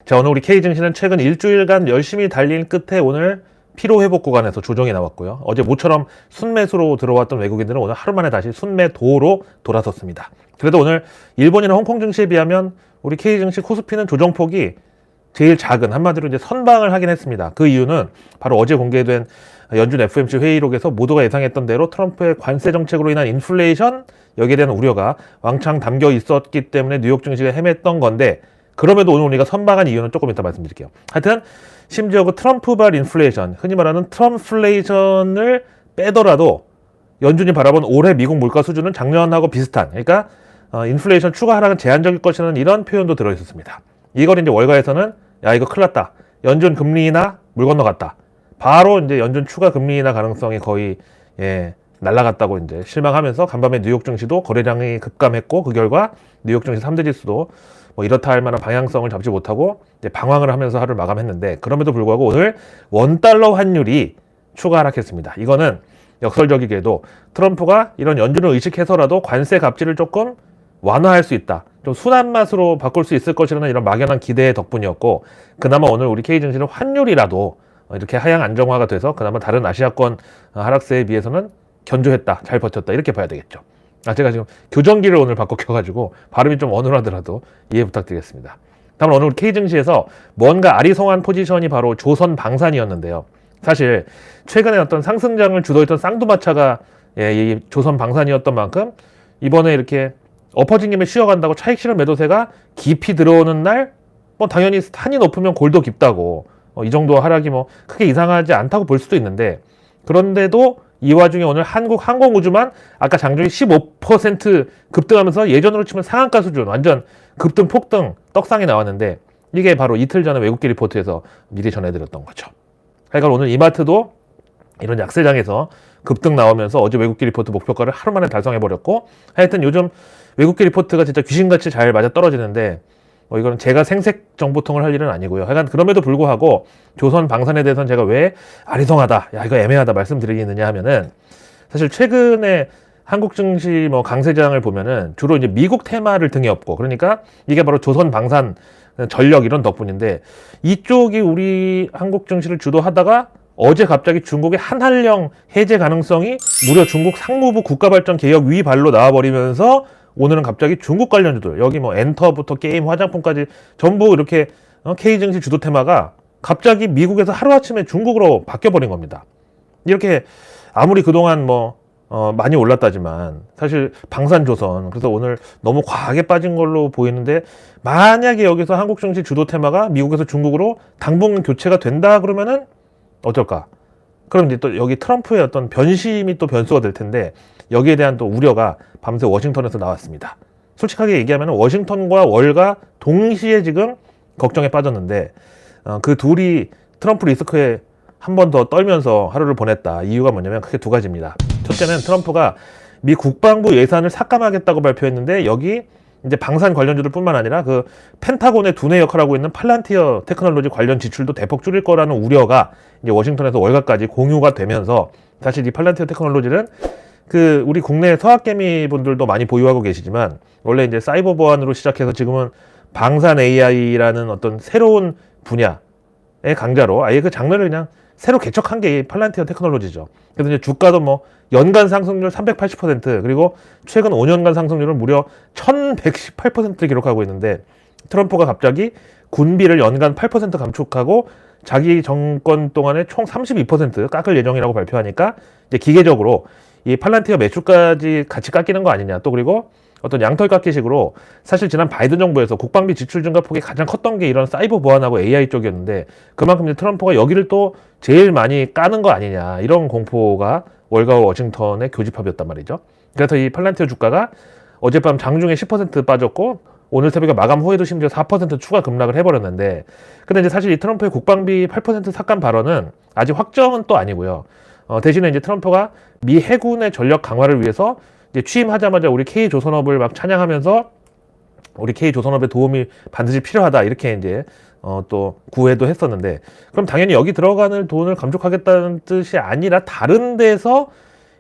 자, 오늘 우리 K증시는 최근 일주일간 열심히 달린 끝에 오늘 피로회복 구간에서 조정이 나왔고요. 어제 모처럼 순매수로 들어왔던 외국인들은 오늘 하루 만에 다시 순매도로 돌아섰습니다. 그래도 오늘 일본이나 홍콩 증시에 비하면 우리 K증시 코스피는 조정폭이 제일 작은, 한마디로 이제 선방을 하긴 했습니다. 그 이유는 바로 어제 공개된 연준 FOMC 회의록에서 모두가 예상했던 대로 트럼프의 관세 정책으로 인한 인플레이션, 여기에 대한 우려가 왕창 담겨 있었기 때문에 뉴욕 증시가 헤맸던 건데, 그럼에도 오늘 우리가 선방한 이유는 조금 이따 말씀드릴게요. 하여튼 심지어 그 트럼프발 인플레이션, 흔히 말하는 트럼플레이션을 빼더라도 연준이 바라본 올해 미국 물가 수준은 작년하고 비슷한, 그러니까 인플레이션 추가 하락은 제한적일 것이라는 이런 표현도 들어있었습니다. 이걸 이제 월가에서는 야, 이거 큰일 났다, 연준 금리 인하 물 건너갔다, 바로 이제 연준 추가 금리 인하 가능성이 거의 날라갔다고 이제 실망하면서 간밤에 뉴욕 증시도 거래량이 급감했고, 그 결과 뉴욕 증시 3대 지수도 뭐 이렇다 할 만한 방향성을 잡지 못하고 이제 방황을 하면서 하루를 마감했는데, 그럼에도 불구하고 오늘 원달러 환율이 추가 하락했습니다. 이거는 역설적이게도 트럼프가 이런 연준을 의식해서라도 관세 갑질을 조금 완화할 수 있다, 좀 순한 맛으로 바꿀 수 있을 것이라는 이런 막연한 기대 덕분이었고, 그나마 오늘 우리 K증시는 환율이라도 이렇게 하향 안정화가 돼서 그나마 다른 아시아권 하락세에 비해서는 견조했다, 잘 버텼다, 이렇게 봐야 되겠죠. 제가 지금 교정기를 오늘 바꿔 켜가지고 발음이 좀 어눌하더라도 이해 부탁드리겠습니다. 다만 오늘 K증시에서 뭔가 아리송한 포지션이 바로 조선 방산이었는데요. 사실 최근에 어떤 상승장을 주도했던 쌍두마차가 이 조선 방산이었던 만큼, 이번에 이렇게 엎어진 김에 쉬어간다고 차익 실현 매도세가 깊이 들어오는 날, 뭐 당연히 한이 높으면 골도 깊다고, 이 정도 하락이 뭐 크게 이상하지 않다고 볼 수도 있는데, 그런데도 이 와중에 오늘 한국 항공우주만 아까 장중에 15% 급등하면서 예전으로 치면 상한가 수준, 완전 급등 폭등 떡상이 나왔는데, 이게 바로 이틀 전에 외국계 리포트에서 미리 전해드렸던 거죠. 그러니까 오늘 이마트도 이런 약세장에서 급등 나오면서 어제 외국계 리포트 목표가를 하루 만에 달성해버렸고, 하여튼 요즘 외국계 리포트가 진짜 귀신같이 잘 맞아 떨어지는데, 이거는 제가 생색 정보통을 할 일은 아니고요. 하여간 그럼에도 불구하고 조선 방산에 대해서는 제가 왜 아리송하다, 야 이거 애매하다 말씀드리겠느냐 하면은, 사실 최근에 한국 증시 뭐 강세장을 보면은 주로 이제 미국 테마를 등에 업고, 그러니까 이게 바로 조선 방산 전력 이런 덕분인데, 이쪽이 우리 한국 증시를 주도하다가 어제 갑자기 중국의 한한령 해제 가능성이 무려 중국 상무부 국가발전개혁 위발로 나와버리면서 오늘은 갑자기 중국 관련주들, 여기 뭐 엔터부터 게임, 화장품까지 전부 이렇게 K증시 주도 테마가 갑자기 미국에서 하루아침에 중국으로 바뀌어버린 겁니다. 이렇게 아무리 그동안 많이 올랐다지만 사실 방산조선, 그래서 오늘 너무 과하게 빠진 걸로 보이는데, 만약에 여기서 한국 증시 주도 테마가 미국에서 중국으로 당분 교체가 된다 그러면은 어떨까? 그럼 이제 또 여기 트럼프의 어떤 변심이 또 변수가 될 텐데, 여기에 대한 또 우려가 밤새 워싱턴에서 나왔습니다. 솔직하게 얘기하면 워싱턴과 월가 동시에 지금 걱정에 빠졌는데, 그 둘이 트럼프 리스크에 한 번 더 떨면서 하루를 보냈다. 이유가 뭐냐면 크게 두 가지입니다. 첫째는 트럼프가 미 국방부 예산을 삭감하겠다고 발표했는데, 여기 이제 방산 관련주들 뿐만 아니라 그 펜타곤의 두뇌 역할을 하고 있는 팔란티어 테크놀로지 관련 지출도 대폭 줄일 거라는 우려가 이제 워싱턴에서 월가까지 공유가 되면서, 사실 이 팔란티어 테크놀로지는 그 우리 국내 서학개미 분들도 많이 보유하고 계시지만, 원래 이제 사이버 보안으로 시작해서 지금은 방산 AI라는 어떤 새로운 분야의 강자로 아예 그 장르를 그냥 새로 개척한 게 이 팔란티어 테크놀로지죠. 그래서 이제 주가도 뭐 연간 상승률 380%, 그리고 최근 5년간 상승률은 무려 1118%를 기록하고 있는데, 트럼프가 갑자기 군비를 연간 8% 감축하고 자기 정권 동안에 총 32% 깎을 예정이라고 발표하니까, 이제 기계적으로 이 팔란티어 매출까지 같이 깎이는 거 아니냐. 또 그리고 어떤 양털 깎기식으로, 사실 지난 바이든 정부에서 국방비 지출 증가 폭이 가장 컸던 게 이런 사이버 보안하고 AI 쪽이었는데, 그만큼 이제 트럼프가 여기를 또 제일 많이 까는 거 아니냐, 이런 공포가 월가와 워싱턴의 교집합이었단 말이죠. 그래서 이 팔란티어 주가가 어젯밤 장중에 10% 빠졌고, 오늘 새벽에 마감 후에도 심지어 4% 추가 급락을 해버렸는데, 근데 이제 사실 이 트럼프의 국방비 8% 삭감 발언은 아직 확정은 또 아니고요. 대신에 이제 트럼프가 미 해군의 전력 강화를 위해서 이제 취임하자마자 우리 K조선업을 막 찬양하면서 우리 K조선업의 도움이 반드시 필요하다, 이렇게 이제 또 구애도 했었는데, 그럼 당연히 여기 들어가는 돈을 감축하겠다는 뜻이 아니라 다른 데서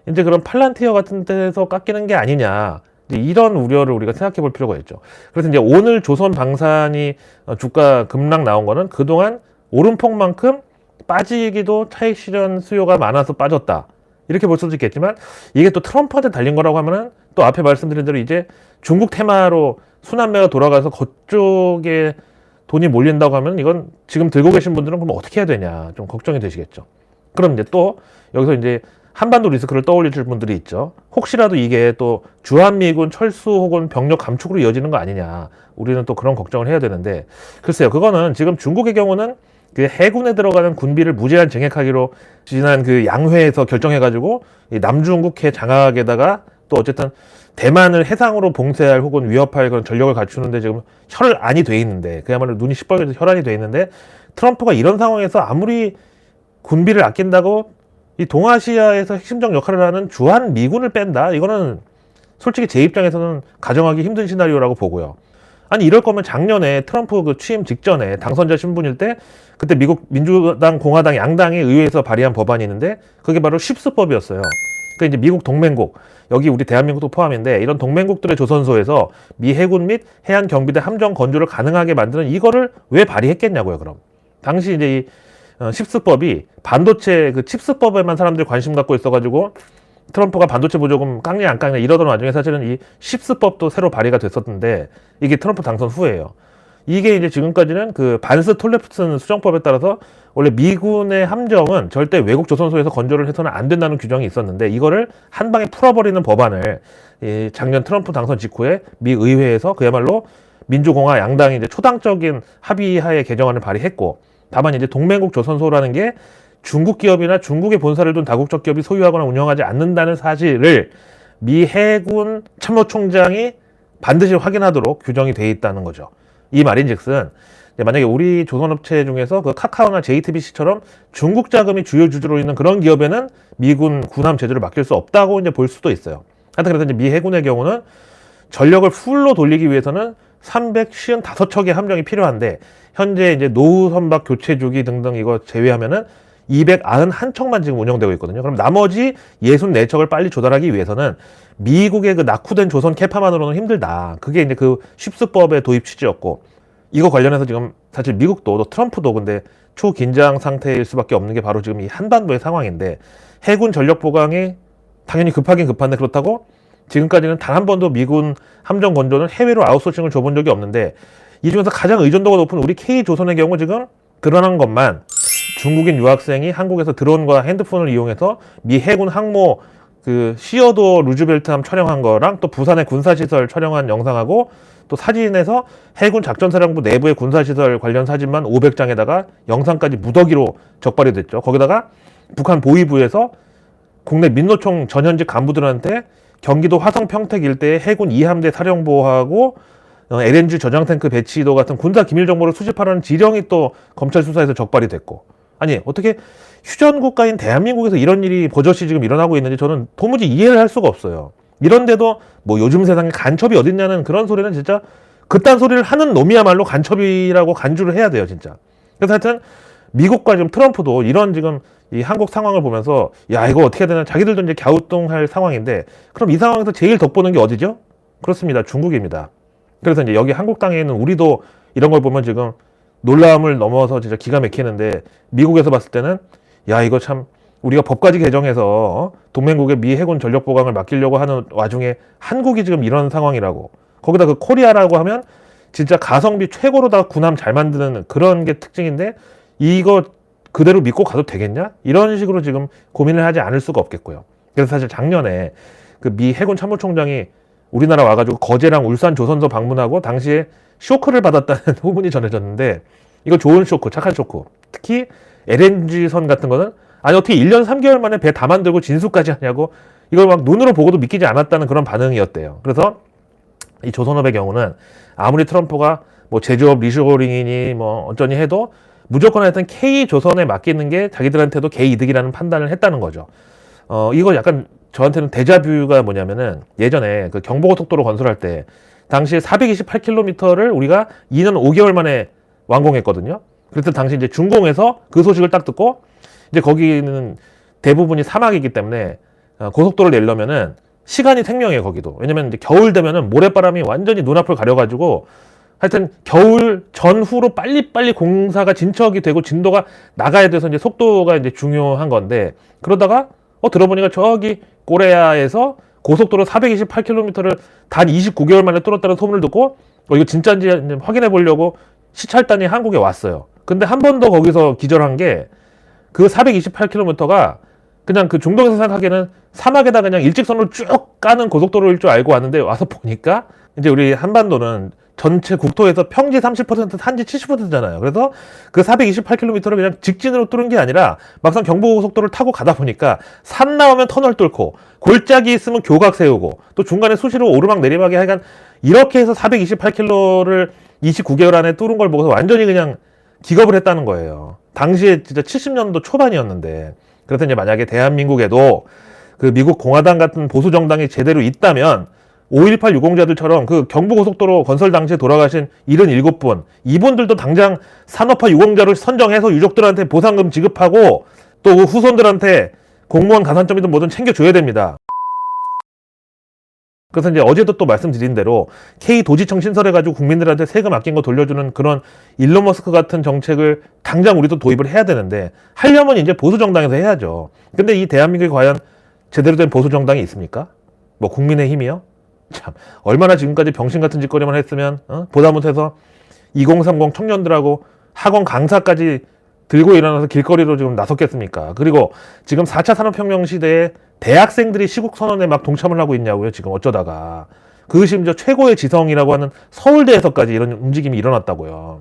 이제 그런 팔란티어 같은 데서 깎이는 게 아니냐, 이제 이런 우려를 우리가 생각해 볼 필요가 있죠. 그래서 이제 오늘 조선 방산이 주가 급락 나온 거는 그동안 오름폭만큼 빠지기도 차익 실현 수요가 많아서 빠졌다. 이렇게 볼 수도 있겠지만 이게 또 트럼프한테 달린 거라고 하면은 또 앞에 말씀드린 대로 이제 중국 테마로 순환매가 돌아가서 그쪽에 돈이 몰린다고 하면 이건 지금 들고 계신 분들은 그럼 어떻게 해야 되냐 좀 걱정이 되시겠죠. 그럼 이제 또 여기서 이제 한반도 리스크를 떠올리실 분들이 있죠. 혹시라도 이게 또 주한미군 철수 혹은 병력 감축으로 이어지는 거 아니냐. 우리는 또 그런 걱정을 해야 되는데 글쎄요. 그거는 지금 중국의 경우는 그 해군에 들어가는 군비를 무제한 증액하기로 지난 그 양회에서 결정해가지고 이 남중국해 장악에다가 또 어쨌든 대만을 해상으로 봉쇄할 혹은 위협할 그런 전력을 갖추는데 지금 혈안이 돼 있는데 그야말로 눈이 시뻘개서 혈안이 돼 있는데 트럼프가 이런 상황에서 아무리 군비를 아낀다고 이 동아시아에서 핵심적 역할을 하는 주한 미군을 뺀다? 이거는 솔직히 제 입장에서는 가정하기 힘든 시나리오라고 보고요. 아니 이럴 거면 작년에 트럼프 그 취임 직전에 당선자 신분일 때 그때 미국 민주당, 공화당 양당이 의회에서 발의한 법안이 있는데 그게 바로 쉽스법이었어요. 그러니까 이제 미국 동맹국, 여기 우리 대한민국도 포함인데 이런 동맹국들의 조선소에서 미 해군 및 해안 경비대 함정 건조를 가능하게 만드는 이거를 왜 발의했겠냐고요, 그럼. 당시 이제 이 쉽스법이 반도체 그 칩스법에만 사람들이 관심 갖고 있어가지고 트럼프가 반도체 보조금 깎냐 안 깎냐 이러던 와중에 사실은 이 쉽스법도 새로 발의가 됐었는데 이게 트럼프 당선 후예요. 이게 이제 지금까지는 그 반스 톨레프슨 수정법에 따라서 원래 미군의 함정은 절대 외국 조선소에서 건조를 해서는 안 된다는 규정이 있었는데 이거를 한 방에 풀어버리는 법안을 이 작년 트럼프 당선 직후에 미 의회에서 그야말로 민주공화 양당이 이제 초당적인 합의하에 개정안을 발의했고 다만 이제 동맹국 조선소라는 게 중국 기업이나 중국의 본사를 둔 다국적 기업이 소유하거나 운영하지 않는다는 사실을 미 해군 참모총장이 반드시 확인하도록 규정이 돼 있다는 거죠. 이 말인즉슨 만약에 우리 조선업체 중에서 그 카카오나 JTBC처럼 중국 자금이 주요 주주로 있는 그런 기업에는 미군 군함 제조를 맡길 수 없다고 이제 볼 수도 있어요. 하여튼 그래서 이제 미 해군의 경우는 전력을 풀로 돌리기 위해서는 355척의 함정이 필요한데 현재 이제 노후 선박 교체 주기 등등 이거 제외하면은 291척만 지금 운영되고 있거든요. 그럼 나머지 64척을 빨리 조달하기 위해서는 미국의 그 낙후된 조선 캐파만으로는 힘들다. 그게 이제 그 쉽스법의 도입 취지였고 이거 관련해서 지금 사실 미국도 또 트럼프도 근데 초긴장 상태일 수밖에 없는 게 바로 지금 이 한반도의 상황인데 해군 전력 보강이 당연히 급하긴 급한데 그렇다고 지금까지는 단 한 번도 미군 함정 건조는 해외로 아웃소싱을 줘본 적이 없는데 이 중에서 가장 의존도가 높은 우리 K조선의 경우 지금 드러난 것만 중국인 유학생이 한국에서 드론과 핸드폰을 이용해서 미 해군 항모 그 시어도 루즈벨트함 촬영한 거랑 또 부산의 군사시설 촬영한 영상하고 또 사진에서 해군 작전사령부 내부의 군사시설 관련 사진만 500장에다가 영상까지 무더기로 적발이 됐죠. 거기다가 북한 보위부에서 국내 민노총 전현직 간부들한테 경기도 화성 평택 일대의 해군 2함대 사령부하고 LNG 저장탱크 배치도 같은 군사 기밀 정보를 수집하라는 지령이 또 검찰 수사에서 적발이 됐고 아니 어떻게 휴전 국가인 대한민국에서 이런 일이 버젓이 지금 일어나고 있는지 저는 도무지 이해를 할 수가 없어요. 이런데도 뭐 요즘 세상에 간첩이 어딨냐는 그런 소리는 진짜 그딴 소리를 하는 놈이야말로 간첩이라고 간주를 해야 돼요 진짜. 그래서 하여튼 미국과 지금 트럼프도 이런 지금 이 한국 상황을 보면서 야 이거 어떻게 해야 되나 자기들도 이제 갸우뚱할 상황인데 그럼 이 상황에서 제일 덕보는 게 어디죠? 그렇습니다. 중국입니다. 그래서 이제 여기 한국 땅에 있는 우리도 이런 걸 보면 지금 놀라움을 넘어서 진짜 기가 막히는데 미국에서 봤을 때는 야 이거 참 우리가 법까지 개정해서 동맹국의 미 해군 전력 보강을 맡기려고 하는 와중에 한국이 지금 이런 상황이라고 거기다 그 코리아라고 하면 진짜 가성비 최고로 다 군함 잘 만드는 그런 게 특징인데 이거 그대로 믿고 가도 되겠냐? 이런 식으로 지금 고민을 하지 않을 수가 없겠고요. 그래서 사실 작년에 그 미 해군 참모총장이 우리나라 와가지고 거제랑 울산 조선소 방문하고 당시에 쇼크를 받았다는 후문이 전해졌는데 이거 좋은 쇼크, 착한 쇼크. 특히 LNG선 같은 거는 아니 어떻게 1년 3개월 만에 배 다 만들고 진수까지 하냐고 이걸 막 눈으로 보고도 믿기지 않았다는 그런 반응이었대요. 그래서 이 조선업의 경우는 아무리 트럼프가 뭐 제조업 리쇼링이니 뭐 어쩌니 해도 무조건 하여튼 K조선에 맡기는 게 자기들한테도 개이득이라는 판단을 했다는 거죠. 이거 약간 저한테는 데자뷰가 뭐냐면은 예전에 그 경부고속도로 건설할 때 당시에 428km를 우리가 2년 5개월 만에 완공했거든요. 그래서 당시 이제 준공에서 그 소식을 딱 듣고 이제 거기는 대부분이 사막이기 때문에 고속도로를 내려면은 시간이 생명이에요, 거기도. 왜냐면 이제 겨울 되면은 모래바람이 완전히 눈앞을 가려가지고 하여튼 겨울 전후로 빨리빨리 공사가 진척이 되고 진도가 나가야 돼서 이제 속도가 이제 중요한 건데, 그러다가 들어보니까 저기 꼬레아에서 고속도로 428km를 단 29개월 만에 뚫었다는 소문을 듣고 이거 진짜인지 확인해 보려고 시찰단이 한국에 왔어요. 근데 한 번 더 거기서 기절한 게 그 428km가 그냥 그 중동에서 생각하기에는 사막에다 그냥 일직선으로 쭉 까는 고속도로일 줄 알고 왔는데, 와서 보니까 이제 우리 한반도는 전체 국토에서 평지 30%, 산지 70%잖아요. 그래서 그 428km를 그냥 직진으로 뚫은 게 아니라 막상 경부고속도로를 타고 가다 보니까 산 나오면 터널 뚫고 골짜기 있으면 교각 세우고 또 중간에 수시로 오르막 내리막이 하여간 이렇게 해서 428km를 29개월 안에 뚫은 걸 보고서 완전히 그냥 기겁을 했다는 거예요. 당시에 진짜 70년도 초반이었는데. 그래서 이제 만약에 대한민국에도 그 미국 공화당 같은 보수 정당이 제대로 있다면 5.18 유공자들처럼 그 경부고속도로 건설 당시에 돌아가신 77분, 이분들도 당장 산업화 유공자를 선정해서 유족들한테 보상금 지급하고 또 후손들한테 공무원 가산점이든 뭐든 챙겨줘야 됩니다. 그래서 이제 어제도 또 말씀드린 대로 K도지청 신설해가지고 국민들한테 세금 아낀 거 돌려주는 그런 일론 머스크 같은 정책을 당장 우리도 도입을 해야 되는데, 하려면 이제 보수 정당에서 해야죠. 근데 이 대한민국에 과연 제대로 된 보수 정당이 있습니까? 뭐 국민의힘이요? 참, 얼마나 지금까지 병신 같은 짓거리만 했으면 보다 못해서 2030 청년들하고 학원 강사까지 들고 일어나서 길거리로 지금 나섰겠습니까? 그리고 지금 4차 산업혁명 시대에 대학생들이 시국선언에 막 동참을 하고 있냐고요, 지금 어쩌다가. 그 심지어 최고의 지성이라고 하는 서울대에서까지 이런 움직임이 일어났다고요.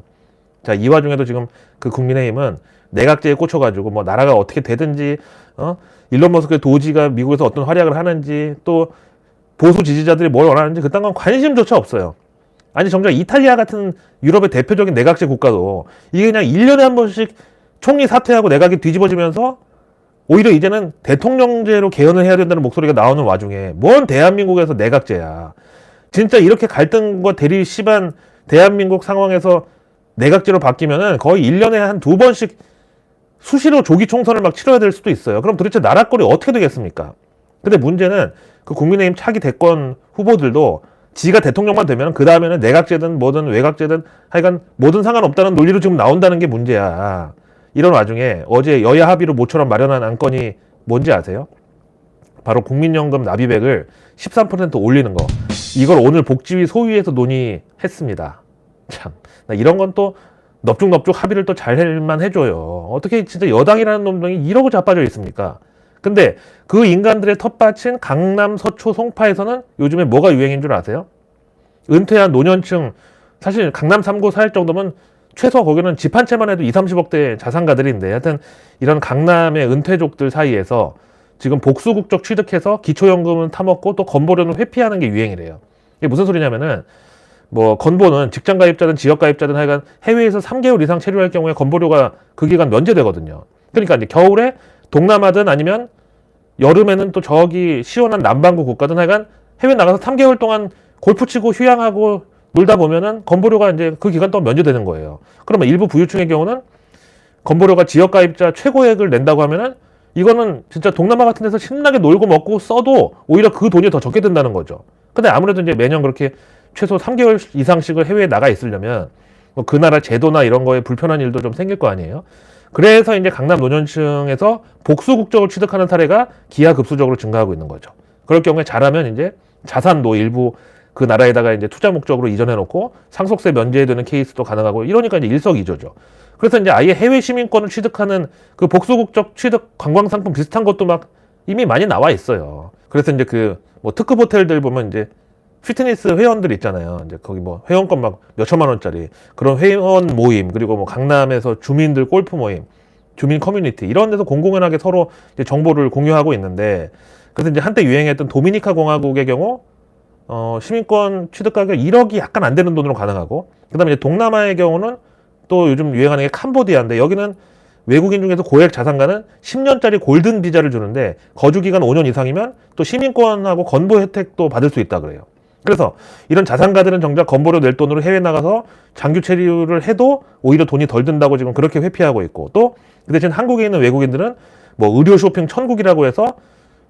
자, 이 와중에도 지금 그 국민의힘은 내각제에 꽂혀가지고 뭐 나라가 어떻게 되든지, 일론 머스크의 도지가 미국에서 어떤 활약을 하는지, 또 보수 지지자들이 뭘 원하는지 그딴 건 관심조차 없어요. 아니, 정작 이탈리아 같은 유럽의 대표적인 내각제 국가도 이게 그냥 1년에 한 번씩 총리 사퇴하고 내각이 뒤집어지면서 오히려 이제는 대통령제로 개헌을 해야 된다는 목소리가 나오는 와중에 뭔 대한민국에서 내각제야. 진짜 이렇게 갈등과 대립 심한 대한민국 상황에서 내각제로 바뀌면은 거의 1년에 한 2번씩 수시로 조기 총선을 막 치러야 될 수도 있어요. 그럼 도대체 나라 꼴이 어떻게 되겠습니까? 근데 문제는 그 국민의힘 차기 대권 후보들도 지가 대통령만 되면 그 다음에는 내각제든 뭐든 외각제든 하여간 뭐든 상관없다는 논리로 지금 나온다는 게 문제야. 이런 와중에 어제 여야 합의로 모처럼 마련한 안건이 뭔지 아세요? 바로 국민연금 납입액을 13% 올리는 거. 이걸 오늘 복지위 소위에서 논의했습니다. 참, 나 이런 건 또 넙죽넙죽 합의를 또 잘만 해줘요. 어떻게 진짜 여당이라는 놈들이 이러고 자빠져 있습니까? 근데 그 인간들의 텃밭인 강남, 서초, 송파에서는 요즘에 뭐가 유행인 줄 아세요? 은퇴한 노년층, 사실 강남 3구 살 정도면 최소 거기는 집 한 채만 해도 2, 30억대 자산가들인데, 하여튼 이런 강남의 은퇴족들 사이에서 지금 복수국적 취득해서 기초연금은 타먹고 또 건보료는 회피하는 게 유행이래요. 이게 무슨 소리냐면은 뭐 건보는 직장가입자든 지역가입자든 하여간 해외에서 3개월 이상 체류할 경우에 건보료가 그 기간 면제되거든요. 그러니까 이제 겨울에 동남아든 아니면 여름에는 또 저기 시원한 남반구 국가든 하여간 해외 나가서 3개월 동안 골프 치고 휴양하고 놀다 보면은 건보료가 이제 그 기간 동안 면제되는 거예요. 그러면 일부 부유층의 경우는 건보료가 지역가입자 최고액을 낸다고 하면은 이거는 진짜 동남아 같은 데서 신나게 놀고 먹고 써도 오히려 그 돈이 더 적게 든다는 거죠. 근데 아무래도 이제 매년 그렇게 최소 3개월 이상씩을 해외에 나가 있으려면 뭐 그 나라 제도나 이런 거에 불편한 일도 좀 생길 거 아니에요. 그래서 이제 강남 노년층에서 복수 국적을 취득하는 사례가 기하급수적으로 증가하고 있는 거죠. 그럴 경우에 잘하면 이제 자산도 일부 그 나라에다가 이제 투자 목적으로 이전해 놓고 상속세 면제되는 케이스도 가능하고, 이러니까 이제 일석이조죠. 그래서 이제 아예 해외 시민권을 취득하는 그 복수 국적 취득 관광 상품 비슷한 것도 막 이미 많이 나와 있어요. 그래서 이제 그 뭐 특급 호텔들 보면 이제 피트니스 회원들 있잖아요. 이제 거기 뭐 회원권 막 몇천만 원짜리 그런 회원 모임, 그리고 뭐 강남에서 주민들 골프 모임, 주민 커뮤니티 이런 데서 공공연하게 서로 이제 정보를 공유하고 있는데, 그래서 이제 한때 유행했던 도미니카 공화국의 경우 시민권 취득 가격 1억이 약간 안 되는 돈으로 가능하고, 그다음에 이제 동남아의 경우는 또 요즘 유행하는 게 캄보디아인데, 여기는 외국인 중에서 고액 자산가는 10년짜리 골든 비자를 주는데 거주 기간 5년 이상이면 또 시민권하고 건보 혜택도 받을 수 있다 그래요. 그래서 이런 자산가들은 정작 건보료 낼 돈으로 해외 나가서 장기 체류를 해도 오히려 돈이 덜 든다고 지금 그렇게 회피하고 있고, 또 그 대신 한국에 있는 외국인들은 뭐 의료 쇼핑 천국이라고 해서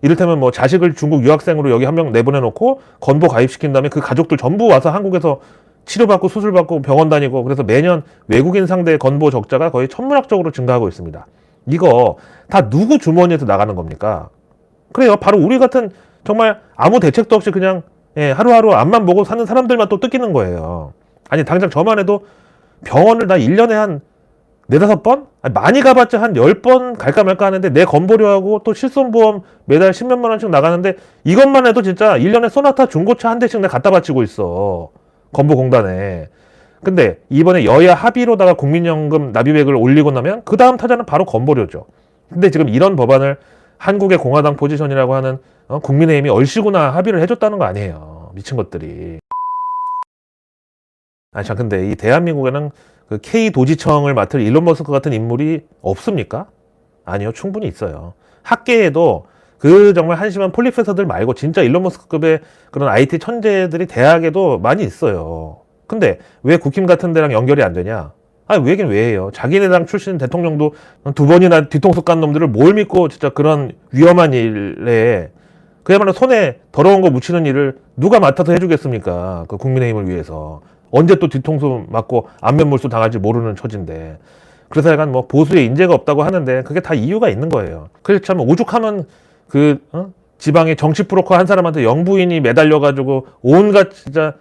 이를테면 뭐 자식을 중국 유학생으로 여기 한 명 내보내놓고 건보 가입시킨 다음에 그 가족들 전부 와서 한국에서 치료받고 수술받고 병원 다니고, 그래서 매년 외국인 상대 건보 적자가 거의 천문학적으로 증가하고 있습니다. 이거 다 누구 주머니에서 나가는 겁니까? 그래요. 바로 우리 같은 정말 아무 대책도 없이 그냥 하루하루 앞만 보고 사는 사람들만 또 뜯기는 거예요. 아니 당장 저만 해도 병원을 나 1년에 한 4-5번? 아니, 많이 가봤자 한 10번 갈까 말까 하는데 내 건보료하고 또 실손보험 매달 10몇만 원씩 나가는데 이것만 해도 진짜 1년에 소나타 중고차 한 대씩 내가 갖다 바치고 있어. 건보공단에. 근데 이번에 여야 합의로다가 국민연금 납입액을 올리고 나면 그 다음 타자는 바로 건보료죠. 근데 지금 이런 법안을 한국의 공화당 포지션이라고 하는 국민의힘이 얼씨구나 합의를 해줬다는 거 아니에요. 미친 것들이. 아니 참 근데 이 대한민국에는 그 K도지청을 맡을 일론 머스크 같은 인물이 없습니까? 아니요, 충분히 있어요. 학계에도 그 정말 한심한 폴리페서들 말고 진짜 일론 머스크급의 그런 IT 천재들이 대학에도 많이 있어요. 근데 왜 국힘 같은 데랑 연결이 안 되냐? 아니 왜긴 왜예요. 자기네 당 출신 대통령도 2번이나 뒤통수 깐 놈들을 뭘 믿고 진짜 그런 위험한 일에 그야말로 손에 더러운 거 묻히는 일을 누가 맡아서 해주겠습니까? 그 국민의힘을 위해서. 언제 또 뒤통수 맞고 안면몰수 당할지 모르는 처지인데. 그래서 약간 뭐 보수의 인재가 없다고 하는데 그게 다 이유가 있는 거예요. 그래서 참 오죽하면 지방의 정치 브로커 한 사람한테 영부인이 매달려가지고 온갖 진짜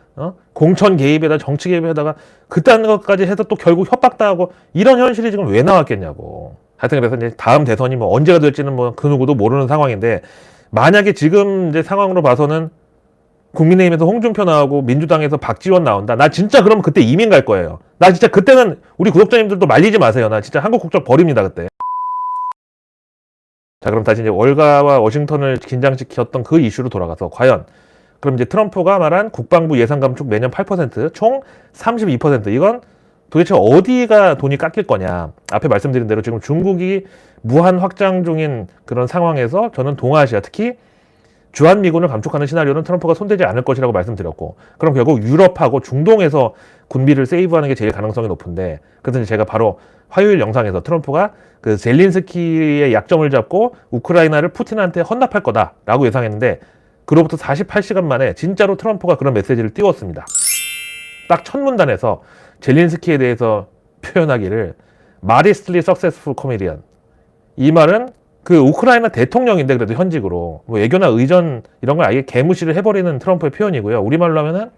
공천 개입에다 정치 개입에다가 그딴 것까지 해서 또 결국 협박당하고 이런 현실이 지금 왜 나왔겠냐고. 하여튼 그래서 이제 다음 대선이 뭐 언제가 될지는 뭐 그 누구도 모르는 상황인데, 만약에 지금 이제 상황으로 봐서는 국민의힘에서 홍준표 나오고 민주당에서 박지원 나온다. 나 진짜 그럼 그때 이민 갈 거예요. 나 진짜 그때는 우리 구독자님들도 말리지 마세요. 나 진짜 한국 국적 버립니다 그때. 자, 그럼 다시 이제 월가와 워싱턴을 긴장시켰던 그 이슈로 돌아가서 과연 그럼 이제 트럼프가 말한 국방부 예산 감축 매년 8%, 총 32%, 이건 도대체 어디가 돈이 깎일 거냐. 앞에 말씀드린 대로 지금 중국이 무한 확장 중인 그런 상황에서 저는 동아시아, 특히 주한미군을 감축하는 시나리오는 트럼프가 손대지 않을 것이라고 말씀드렸고, 그럼 결국 유럽하고 중동에서 군비를 세이브하는 게 제일 가능성이 높은데, 그래서 제가 바로 화요일 영상에서 트럼프가 그 젤린스키의 약점을 잡고 우크라이나를 푸틴한테 헌납할 거다라고 예상했는데, 그로부터 48시간 만에 진짜로 트럼프가 그런 메시지를 띄웠습니다. 딱 첫 문단에서 젤린스키에 대해서 표현하기를 modestly successful comedian. 이 말은 그 우크라이나 대통령인데 그래도 현직으로 뭐 외교나 의전 이런 걸 아예 개무시를 해버리는 트럼프의 표현이고요. 우리말로 하면은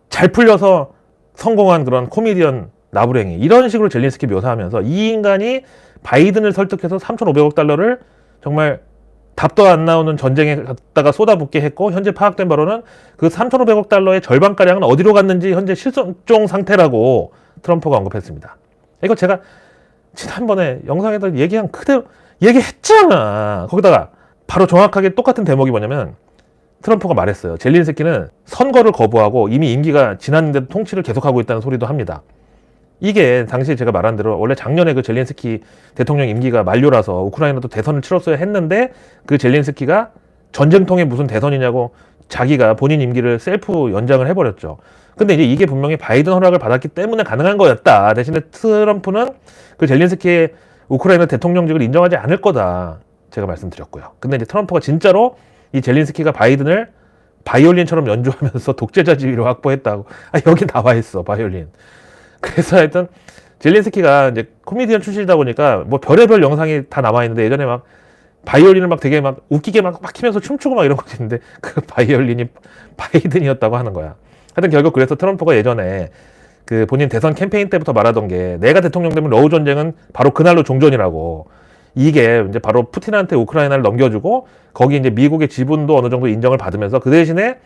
잘 풀려서 성공한 그런 코미디언 나부랭이, 이런 식으로 젤린스키 묘사하면서 이 인간이 바이든을 설득해서 3,500억 달러를 정말 답도 안 나오는 전쟁에 갖다가 쏟아붓게 했고, 현재 파악된 바로는 그 3,500억 달러의 절반가량은 어디로 갔는지 현재 실종 상태라고 트럼프가 언급했습니다. 이거 제가 지난번에 영상에서 얘기한 그대로 얘기했잖아. 거기다가 바로 정확하게 똑같은 대목이 뭐냐면 트럼프가 말했어요. 젤린스키는 선거를 거부하고 이미 임기가 지났는데도 통치를 계속하고 있다는 소리도 합니다. 이게 당시 제가 말한 대로 원래 작년에 그 젤린스키 대통령 임기가 만료라서 우크라이나도 대선을 치렀어야 했는데, 그 젤린스키가 전쟁통에 무슨 대선이냐고 자기가 본인 임기를 셀프 연장을 해버렸죠. 근데 이제 이게 분명히 바이든 허락을 받았기 때문에 가능한 거였다. 대신에 트럼프는 그 젤린스키의 우크라이나 대통령직을 인정하지 않을 거다, 제가 말씀드렸고요. 근데 이제 트럼프가 진짜로 이 젤린스키가 바이든을 바이올린처럼 연주하면서 독재자 지위를 확보했다고. 여기 나와 있어, 바이올린. 그래서 하여튼 젤린스키가 이제 코미디언 출신이다 보니까 뭐 별의별 영상이 다 남아 있는데, 예전에 막 바이올린을 막 되게 막 웃기게 막 키면서 춤추고 막 이런 거 있는데 그 바이올린이 바이든이었다고 하는 거야. 하여튼 결국 그래서 트럼프가 예전에 그 본인 대선 캠페인 때부터 말하던 게, 내가 대통령 되면 러우 전쟁은 바로 그날로 종전이라고. 이게 이제 바로 푸틴한테 우크라이나를 넘겨주고 거기 이제 미국의 지분도 어느 정도 인정을 받으면서 그 대신에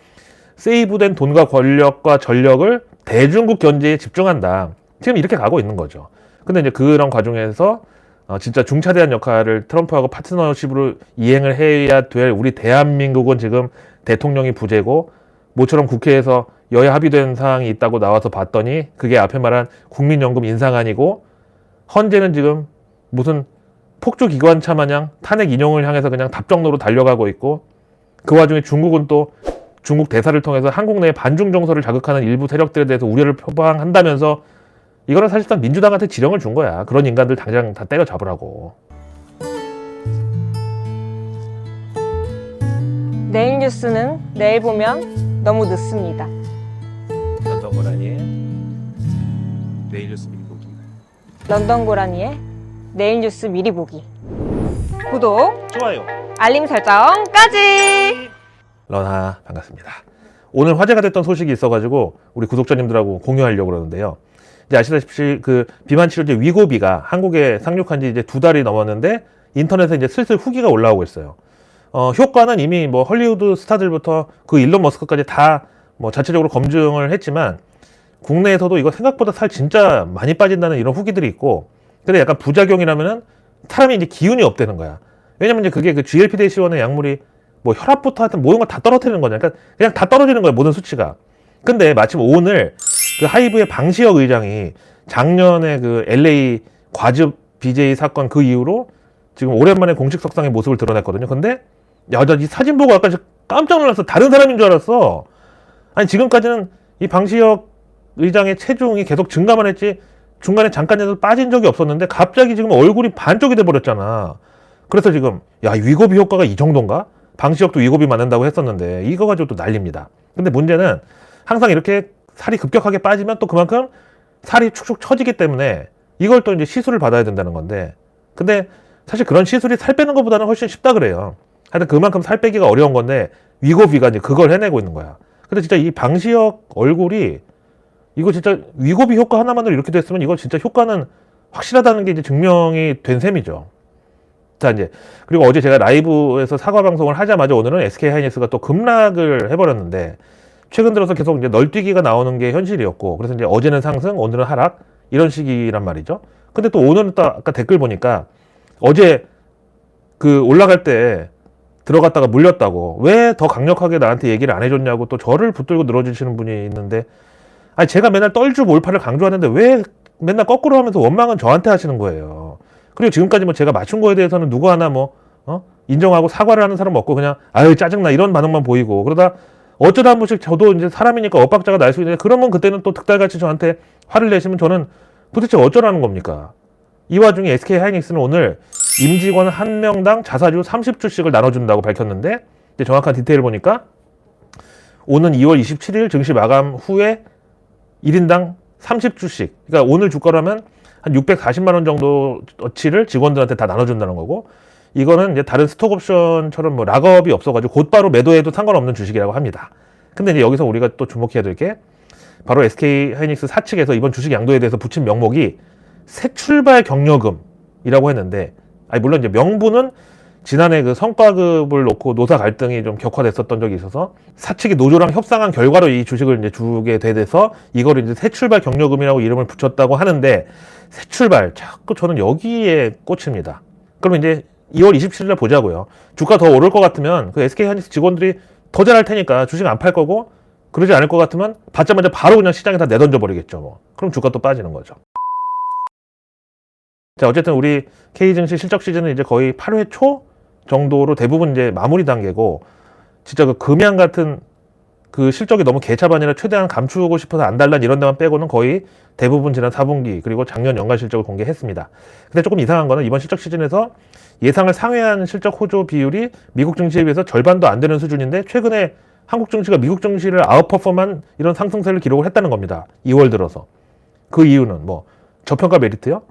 세이브된 돈과 권력과 전력을 대중국 견제에 집중한다. 지금 이렇게 가고 있는 거죠. 근데 이제 그런 과정에서 진짜 중차대한 역할을 트럼프하고 파트너십으로 이행을 해야 될 우리 대한민국은 지금 대통령이 부재고, 모처럼 국회에서 여야 합의된 사항이 있다고 나와서 봤더니 그게 앞에 말한 국민연금 인상안이고, 헌재는 지금 무슨 폭주기관차 마냥 탄핵 인용을 향해서 그냥 답정로로 달려가고 있고, 그 와중에 중국은 또 중국 대사를 통해서 한국 내 반중 정서를 자극하는 일부 세력들에 대해서 우려를 표방한다면서, 이거는 사실상 민주당한테 지령을 준 거야. 그런 인간들 당장 다 때려잡으라고. 내일 뉴스는 내일 보면 너무 늦습니다. 런던 고라니의 내일 뉴스 미리 보기. 런던 고라니의 내일 뉴스 미리 보기. 구독, 좋아요. 알림 설정까지! 런하 반갑습니다. 오늘 화제가 됐던 소식이 있어가지고 우리 구독자님들하고 공유하려고 그러는데요. 이제 아시다시피 그 비만 치료제 위고비가 한국에 상륙한 지 이제 2달이 넘었는데 인터넷에 이제 슬슬 후기가 올라오고 있어요. 효과는 이미 뭐 헐리우드 스타들부터 그 일론 머스크까지 다 뭐 자체적으로 검증을 했지만 국내에서도 이거 생각보다 살 진짜 많이 빠진다는 이런 후기들이 있고, 근데 약간 부작용이라면은 사람이 이제 기운이 없다는 거야. 왜냐면 이제 그게 그 GLP-1의 약물이 뭐 혈압부터 하여튼 모든 걸 다 떨어뜨리는 거냐. 그러니까 그냥 다 떨어지는 거야, 모든 수치가. 근데 마침 오늘 그 하이브의 방시혁 의장이 작년에 그 LA 과즙 BJ 사건 그 이후로 지금 오랜만에 공식 석상의 모습을 드러냈거든요. 근데 야, 나 이 사진 보고 아까 깜짝 놀라서 다른 사람인 줄 알았어. 아니, 지금까지는 이 방시혁 의장의 체중이 계속 증가만 했지 중간에 잠깐이라도 빠진 적이 없었는데 갑자기 지금 얼굴이 반쪽이 돼버렸잖아. 그래서 지금 야, 위고비 효과가 이 정도인가? 방시혁도 위고비 맞는다고 했었는데 이거 가지고 또 난립니다. 근데 문제는 항상 이렇게 살이 급격하게 빠지면 또 그만큼 살이 축축 처지기 때문에 이걸 또 이제 시술을 받아야 된다는 건데, 근데 사실 그런 시술이 살 빼는 것보다는 훨씬 쉽다 그래요. 하여튼 그만큼 살 빼기가 어려운 건데 위고비가 이제 그걸 해내고 있는 거야. 근데 진짜 이 방시혁 얼굴이 이거 진짜 위고비 효과 하나만으로 이렇게 됐으면 이거 진짜 효과는 확실하다는 게 이제 증명이 된 셈이죠. 자, 이제 그리고 어제 제가 라이브에서 사과 방송을 하자마자 오늘은 SK 하이닉스가 또 급락을 해버렸는데, 최근 들어서 계속 이제 널뛰기가 나오는 게 현실이었고, 그래서 이제 어제는 상승, 오늘은 하락 이런 식이란 말이죠. 근데 또 오늘은 또 아까 댓글 보니까 어제 그 올라갈 때 들어갔다가 물렸다고 왜 더 강력하게 나한테 얘기를 안 해줬냐고 또 저를 붙들고 늘어지시는 분이 있는데, 아니 제가 맨날 떨주 몰파를 강조하는데 왜 맨날 거꾸로 하면서 원망은 저한테 하시는 거예요. 그리고 지금까지 뭐 제가 맞춘 거에 대해서는 누구 하나 뭐 인정하고 사과를 하는 사람 없고 그냥 아유 짜증나 이런 반응만 보이고, 그러다 어쩌다 한 번씩 저도 이제 사람이니까 엇박자가 날 수 있는데 그러면 그때는 또 득달같이 저한테 화를 내시면 저는 도대체 어쩌라는 겁니까? 이 와중에 SK 하이닉스는 오늘 임직원 1명당 자사주 30주씩을 나눠준다고 밝혔는데, 이제 정확한 디테일 보니까 오는 2월 27일 증시 마감 후에 1인당 30주씩, 그러니까 오늘 주가라면 한 640만 원 정도어치를 직원들한테 다 나눠준다는 거고, 이거는 이제 다른 스톡옵션처럼 뭐 락업이 없어가지고 곧바로 매도해도 상관없는 주식이라고 합니다. 근데 이제 여기서 우리가 또 주목해야 될 게 바로 SK 하이닉스 사측에서 이번 주식 양도에 대해서 붙인 명목이 새 출발 격려금이라고 했는데, 아니 물론 이제 명분은 지난해 그 성과급을 놓고 노사 갈등이 좀 격화됐었던 적이 있어서 사측이 노조랑 협상한 결과로 이 주식을 이제 주게 돼서 이걸 이제 새 출발 격려금이라고 이름을 붙였다고 하는데, 새 출발 자꾸 저는 여기에 꽂힙니다. 그럼 이제 2월 27일에 보자고요. 주가 더 오를 것 같으면 그 SK 하이닉스 직원들이 더 잘할 테니까 주식 안 팔 거고, 그러지 않을 것 같으면 받자마자 바로 그냥 시장에 다 내던져 버리겠죠. 뭐 그럼 주가 또 빠지는 거죠. 자, 어쨌든 우리 K증시 실적 시즌은 이제 거의 8회 초 정도로 대부분 이제 마무리 단계고, 진짜 그 금양 같은 그 실적이 너무 개차반이라 최대한 감추고 싶어서 안 달란 이런 데만 빼고는 거의 대부분 지난 4분기 그리고 작년 연간 실적을 공개했습니다. 근데 조금 이상한 거는 이번 실적 시즌에서 예상을 상회한 실적 호조 비율이 미국 증시에 비해서 절반도 안 되는 수준인데, 최근에 한국 증시가 미국 증시를 아웃퍼폼한 이런 상승세를 기록을 했다는 겁니다. 2월 들어서. 그 이유는 뭐 저평가 메리트요?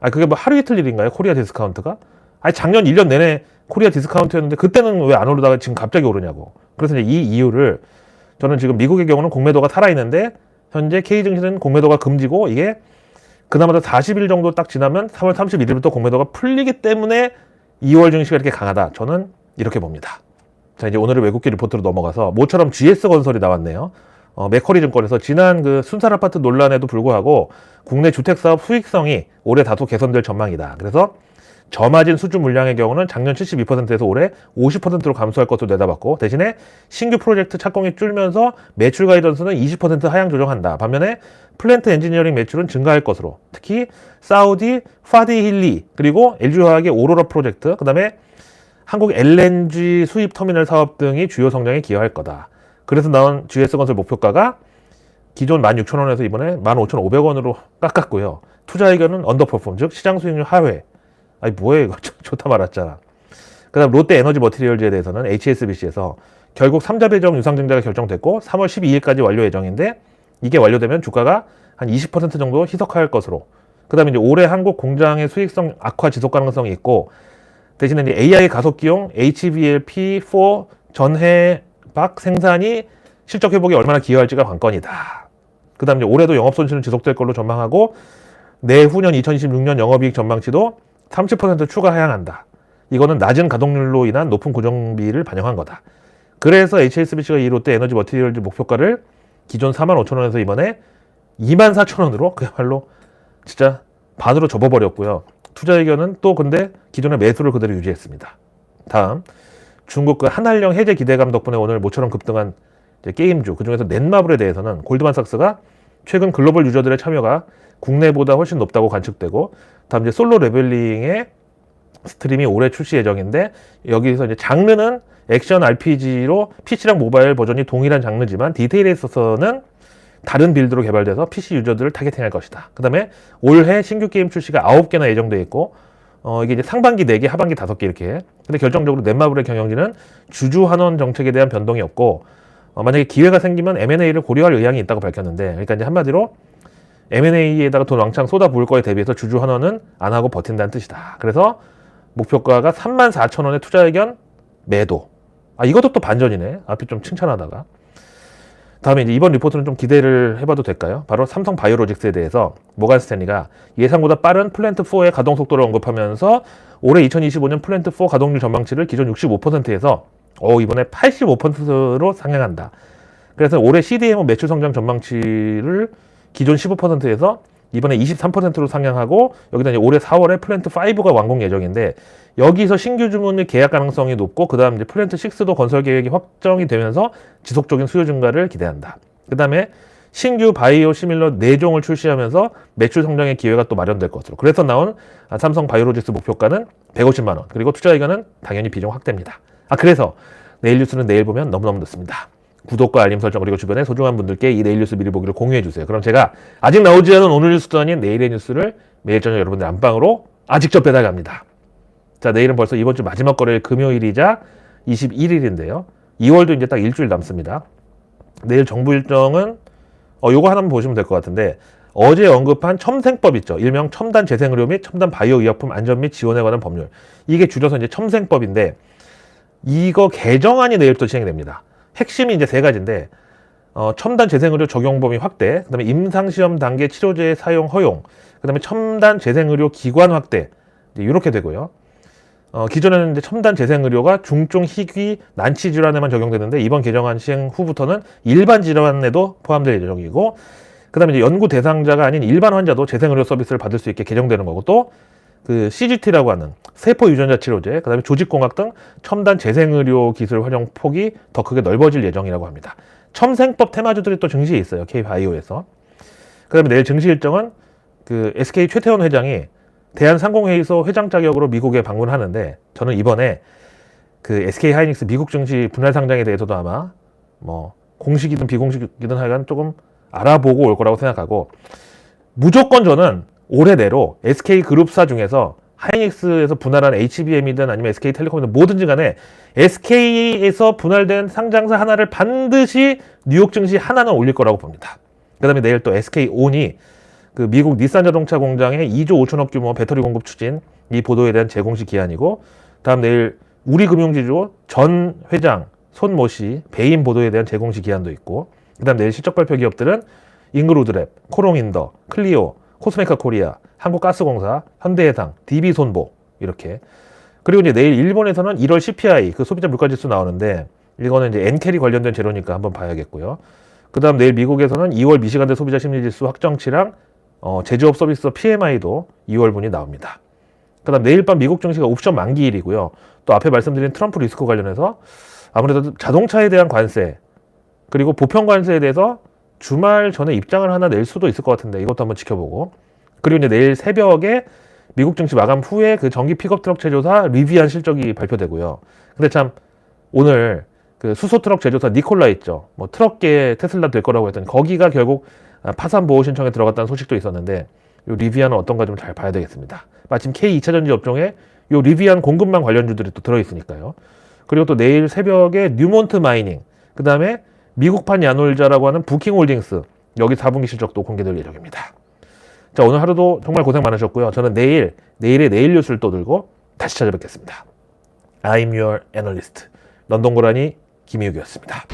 아, 그게 뭐 하루 이틀 일인가요? 코리아 디스카운트가? 아니 작년 1년 내내 코리아 디스카운트였는데 그때는 왜 안 오르다가 지금 갑자기 오르냐고. 그래서 이제 이 이유를 저는 지금 미국의 경우는 공매도가 살아있는데 현재 K증시는 공매도가 금지고, 이게 그나마도 40일 정도 딱 지나면 3월 31일부터 공매도가 풀리기 때문에 2월 증시가 이렇게 강하다. 저는 이렇게 봅니다. 자, 이제 오늘의 외국계 리포트로 넘어가서 모처럼 GS건설이 나왔네요. 맥커리 증권에서 지난 그 순살 아파트 논란에도 불구하고 국내 주택사업 수익성이 올해 다소 개선될 전망이다. 그래서 저마진 수주 물량의 경우는 작년 72%에서 올해 50%로 감소할 것으로 내다봤고, 대신에 신규 프로젝트 착공이 줄면서 매출 가이던스는 20% 하향 조정한다. 반면에 플랜트 엔지니어링 매출은 증가할 것으로, 특히 사우디 파디힐리 그리고 LG화학의 오로라 프로젝트, 그 다음에 한국 LNG 수입 터미널 사업 등이 주요 성장에 기여할 거다. 그래서 나온 GS건설 목표가가 기존 16,000원에서 이번에 15,500원으로 깎았고요. 투자 의견은 언더퍼폼, 즉 시장 수익률 하회. 아니 뭐예요 이거. 좋다 말았잖아. 그 다음 롯데 에너지 머티리얼즈에 대해서는 HSBC에서 결국 3자 배정 유상증자가 결정됐고 3월 12일까지 완료 예정인데 이게 완료되면 주가가 한 20% 정도 희석할 것으로. 그 다음에 이제 올해 한국 공장의 수익성 악화 지속 가능성이 있고 대신에 이제 AI 가속기용 HVLP4 전해박 생산이 실적 회복에 얼마나 기여할지가 관건이다. 그 다음에 올해도 영업손실은 지속될 걸로 전망하고 내후년 2026년 영업이익 전망치도 30% 추가 하향한다. 이거는 낮은 가동률로 인한 높은 고정비를 반영한 거다. 그래서 HSBC가 이 롯데 에너지 머티리얼즈 목표가를 기존 45,000원에서 이번에 24,000원으로 그야말로 진짜 반으로 접어버렸고요. 투자 의견은 또 근데 기존의 매수를 그대로 유지했습니다. 다음 중국 그 한한령 해제 기대감 덕분에 오늘 모처럼 급등한 게임주 그중에서 넷마블에 대해서는 골드만삭스가 최근 글로벌 유저들의 참여가 국내보다 훨씬 높다고 관측되고 다음 이제 솔로 레벨링의 스트림이 올해 출시 예정인데 여기서 이제 장르는 액션 RPG로 PC랑 모바일 버전이 동일한 장르지만 디테일에 있어서는 다른 빌드로 개발돼서 PC 유저들을 타겟팅할 것이다. 그 다음에 올해 신규 게임 출시가 9개나 예정돼 있고 이게 이제 상반기 4개, 하반기 5개 이렇게. 근데 결정적으로 넷마블의 경영진은 주주 환원 정책에 대한 변동이 없고 만약에 기회가 생기면 M&A를 고려할 의향이 있다고 밝혔는데 그러니까 이제 한마디로 M&A에다가 돈 왕창 쏟아 부을 거에 대비해서 주주 환원은 안 하고 버틴다는 뜻이다. 그래서 목표가가 34,000원에 투자 의견 매도. 이것도 또 반전이네. 앞에 좀 칭찬하다가. 다음에 이제 이번 리포트는 좀 기대를 해봐도 될까요? 바로 삼성 바이오로직스에 대해서 모간 스탠리가 예상보다 빠른 플랜트4의 가동 속도를 언급하면서 올해 2025년 플랜트4 가동률 전망치를 기존 65%에서 이번에 85%로 상향한다. 그래서 올해 CDMO 매출 성장 전망치를 기존 15%에서 이번에 23%로 상향하고 여기다 이제 올해 4월에 플랜트5가 완공 예정인데 여기서 신규 주문의 계약 가능성이 높고 그 다음 이제 플랜트6도 건설 계획이 확정이 되면서 지속적인 수요 증가를 기대한다. 그 다음에 신규 바이오 시밀러 4종을 출시하면서 매출 성장의 기회가 또 마련될 것으로. 그래서 나온 삼성 바이오로직스 목표가는 150만 원. 그리고 투자 의견은 당연히 비중 확대입니다. 그래서 내일 뉴스는 내일 보면 너무너무 늦습니다. 구독과 알림 설정 그리고 주변에 소중한 분들께 이 내일 뉴스 미리 보기를 공유해 주세요. 그럼 제가 아직 나오지 않은 오늘 뉴스도 아닌 내일의 뉴스를 매일 저녁 여러분들 안방으로 직접 배달갑니다. 자, 내일은 벌써 이번 주 마지막 거래일 금요일이자 21일인데요. 2월도 이제 딱 일주일 남습니다. 내일 정부 일정은 요거 하나만 보시면 될 것 같은데 어제 언급한 첨생법 있죠. 일명 첨단 재생의료 및 첨단 바이오 의약품 안전 및 지원에 관한 법률. 이게 줄여서 이제 첨생법인데 이거 개정안이 내일부터 시행이 됩니다. 핵심이 이제 3가지인데 첨단 재생의료 적용 범위 확대, 그 다음에 임상시험 단계 치료제 사용 허용, 그 다음에 첨단 재생의료 기관 확대 이렇게 되고요. 기존에는 이제 첨단 재생의료가 중증 희귀 난치 질환에만 적용되는데 이번 개정안 시행 후부터는 일반 질환에도 포함될 예정이고 그 다음에 이제 연구 대상자가 아닌 일반 환자도 재생의료 서비스를 받을 수 있게 개정되는 거고 또 그 CGT라고 하는 세포 유전자 치료제, 그 다음에 조직공학 등 첨단 재생의료 기술 활용 폭이 더 크게 넓어질 예정이라고 합니다. 첨생법 테마주들이 또 증시에 있어요. K바이오에서. 그 다음에 내일 증시 일정은 그 SK 최태원 회장이 대한상공회의소 회장 자격으로 미국에 방문하는데 저는 이번에 그 SK 하이닉스 미국 증시 분할 상장에 대해서도 아마 뭐 공식이든 비공식이든 하여간 조금 알아보고 올 거라고 생각하고 무조건 저는 올해 내로 SK 그룹사 중에서 하이닉스에서 분할한 HBM이든 아니면 SK텔레콤이든 뭐든지 간에 SK에서 분할된 상장사 하나를 반드시 뉴욕 증시 하나는 올릴 거라고 봅니다. 그 다음에 내일 또 SK온이 그 미국 닛산 자동차 공장의 2조 5천억 규모 배터리 공급 추진 이 보도에 대한 재공식 기한이고 다음 내일 우리금융지주 전 회장 손모 씨 배임 보도에 대한 재공식 기한도 있고 그 다음 내일 실적 발표 기업들은 잉그로드랩, 코롱인더, 클리오, 코스메카 코리아, 한국가스공사, 현대해상, DB손보 이렇게. 그리고 이제 내일 일본에서는 1월 CPI 그 소비자 물가지수 나오는데 이거는 이제 엔캐리 관련된 재료니까 한번 봐야겠고요. 그다음 내일 미국에서는 2월 미시간대 소비자 심리지수 확정치랑 제조업 서비스 PMI도 2월분이 나옵니다. 그다음 내일 밤 미국 증시가 옵션 만기일이고요. 또 앞에 말씀드린 트럼프 리스크 관련해서 아무래도 자동차에 대한 관세 그리고 보편 관세에 대해서 주말 전에 입장을 하나 낼 수도 있을 것 같은데 이것도 한번 지켜보고 그리고 이제 내일 새벽에 미국 증시 마감 후에 그 전기 픽업 트럭 제조사 리비안 실적이 발표되고요. 근데 참 오늘 그 수소 트럭 제조사 니콜라 있죠. 뭐 트럭계 테슬라 될 거라고 했더니 거기가 결국 파산 보호 신청에 들어갔다는 소식도 있었는데 요 리비안은 어떤가 좀 잘 봐야 되겠습니다. 마침 K2차 전지 업종에 요 리비안 공급망 관련주들이 또 들어있으니까요. 그리고 또 내일 새벽에 뉴몬트 마이닝, 그 다음에 미국판 야놀자라고 하는 부킹홀딩스, 여기 4분기 실적도 공개될 예정입니다. 자, 오늘 하루도 정말 고생 많으셨고요. 저는 내일의 내일 뉴스를 또 들고 다시 찾아뵙겠습니다. I'm your analyst. 런던 고라니 김희욱이었습니다.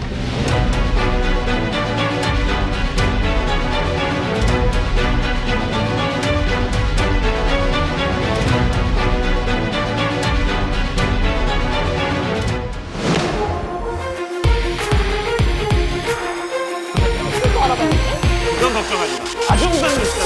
그런 걱정하지 마. 아주 무서운 뉴스다.